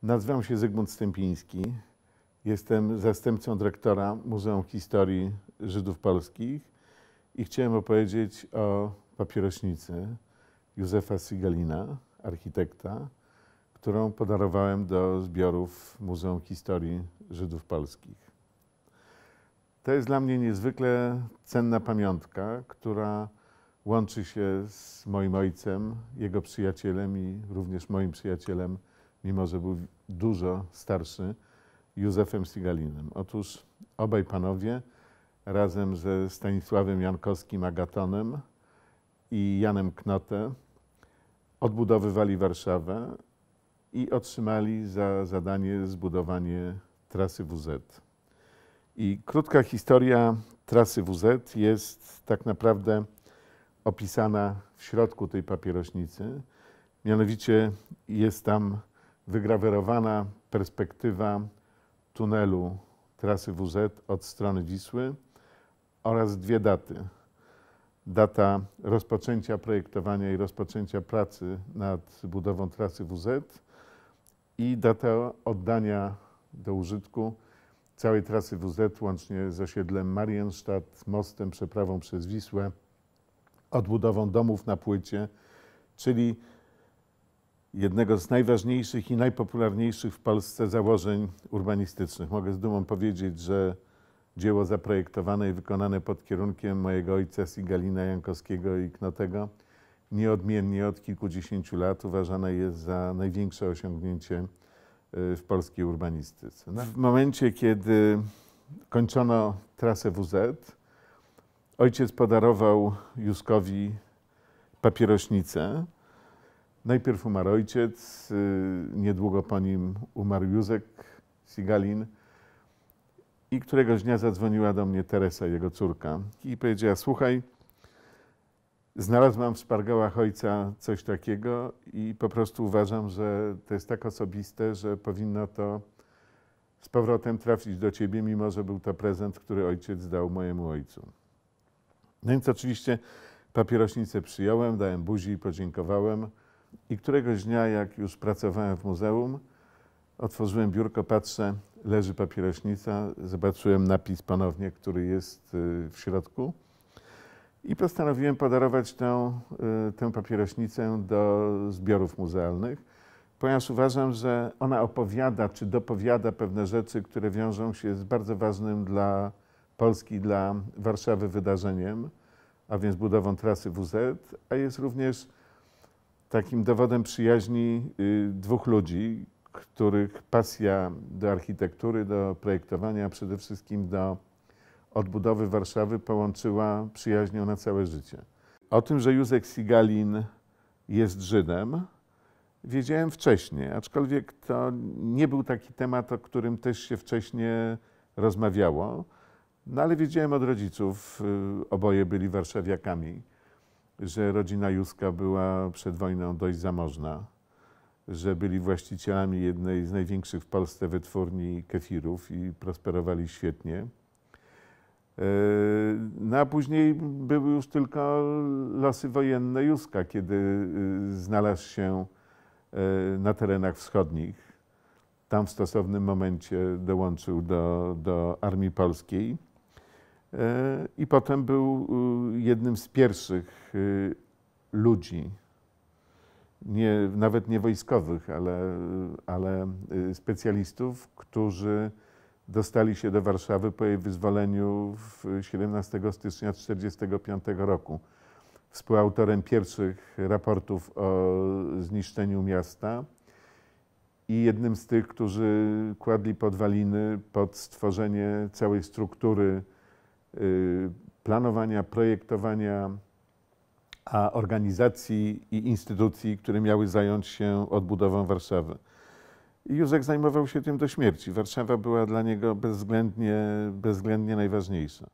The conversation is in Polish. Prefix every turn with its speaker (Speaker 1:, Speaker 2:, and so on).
Speaker 1: Nazywam się Zygmunt Stępiński. Jestem zastępcą dyrektora Muzeum Historii Żydów Polskich i chciałem opowiedzieć o papierośnicy Józefa Sigalina, architekta, którą podarowałem do zbiorów Muzeum Historii Żydów Polskich. To jest dla mnie niezwykle cenna pamiątka, która łączy się z moim ojcem, jego przyjacielem i również moim przyjacielem, mimo że był dużo starszy, Józefem Sigalinem. Otóż obaj panowie razem ze Stanisławem Jankowskim Agatonem i Janem Knote odbudowywali Warszawę i otrzymali za zadanie zbudowanie trasy WZ. I krótka historia trasy WZ jest tak naprawdę opisana w środku tej papierośnicy. Mianowicie jest tam wygrawerowana perspektywa tunelu trasy WZ od strony Wisły oraz dwie daty. Data rozpoczęcia projektowania i rozpoczęcia pracy nad budową trasy WZ i data oddania do użytku całej trasy WZ łącznie z osiedlem Marienstadt, mostem, przeprawą przez Wisłę, odbudową domów na płycie, czyli jednego z najważniejszych i najpopularniejszych w Polsce założeń urbanistycznych. Mogę z dumą powiedzieć, że dzieło zaprojektowane i wykonane pod kierunkiem mojego ojca Sigalina, Jankowskiego i Knotego nieodmiennie od kilkudziesięciu lat uważane jest za największe osiągnięcie w polskiej urbanistyce. W momencie, kiedy kończono trasę WZ, ojciec podarował Józkowi papierośnicę. Najpierw umarł ojciec, niedługo po nim umarł Józek Sigalin i któregoś dnia zadzwoniła do mnie Teresa, jego córka, i powiedziała: słuchaj, znalazłam w szpargałach ojca coś takiego i po prostu uważam, że to jest tak osobiste, że powinno to z powrotem trafić do ciebie, mimo że był to prezent, który ojciec dał mojemu ojcu. No więc oczywiście papierośnicę przyjąłem, dałem buzi i podziękowałem. I któregoś dnia, jak już pracowałem w muzeum, otworzyłem biurko, patrzę, leży papierośnica, zobaczyłem napis ponownie, który jest w środku i postanowiłem podarować tę papierośnicę do zbiorów muzealnych, ponieważ uważam, że ona opowiada czy dopowiada pewne rzeczy, które wiążą się z bardzo ważnym dla Polski, dla Warszawy wydarzeniem, a więc budową trasy WZ, a jest również takim dowodem przyjaźni dwóch ludzi, których pasja do architektury, do projektowania, a przede wszystkim do odbudowy Warszawy połączyła przyjaźnią na całe życie. O tym, że Józef Sigalin jest Żydem, wiedziałem wcześniej, aczkolwiek to nie był taki temat, o którym też się wcześniej rozmawiało, no ale wiedziałem od rodziców, oboje byli warszawiakami, że rodzina Józka była przed wojną dość zamożna, że byli właścicielami jednej z największych w Polsce wytwórni kefirów i prosperowali świetnie. No a później były już tylko losy wojenne Józka, kiedy znalazł się na terenach wschodnich. Tam w stosownym momencie dołączył do Armii Polskiej. I potem był jednym z pierwszych ludzi, nawet nie wojskowych, ale specjalistów, którzy dostali się do Warszawy po jej wyzwoleniu 17 stycznia 1945 roku. Współautorem pierwszych raportów o zniszczeniu miasta i jednym z tych, którzy kładli podwaliny pod stworzenie całej struktury planowania, projektowania, a organizacji i instytucji, które miały zająć się odbudową Warszawy. I Józek zajmował się tym do śmierci. Warszawa była dla niego bezwzględnie najważniejsza.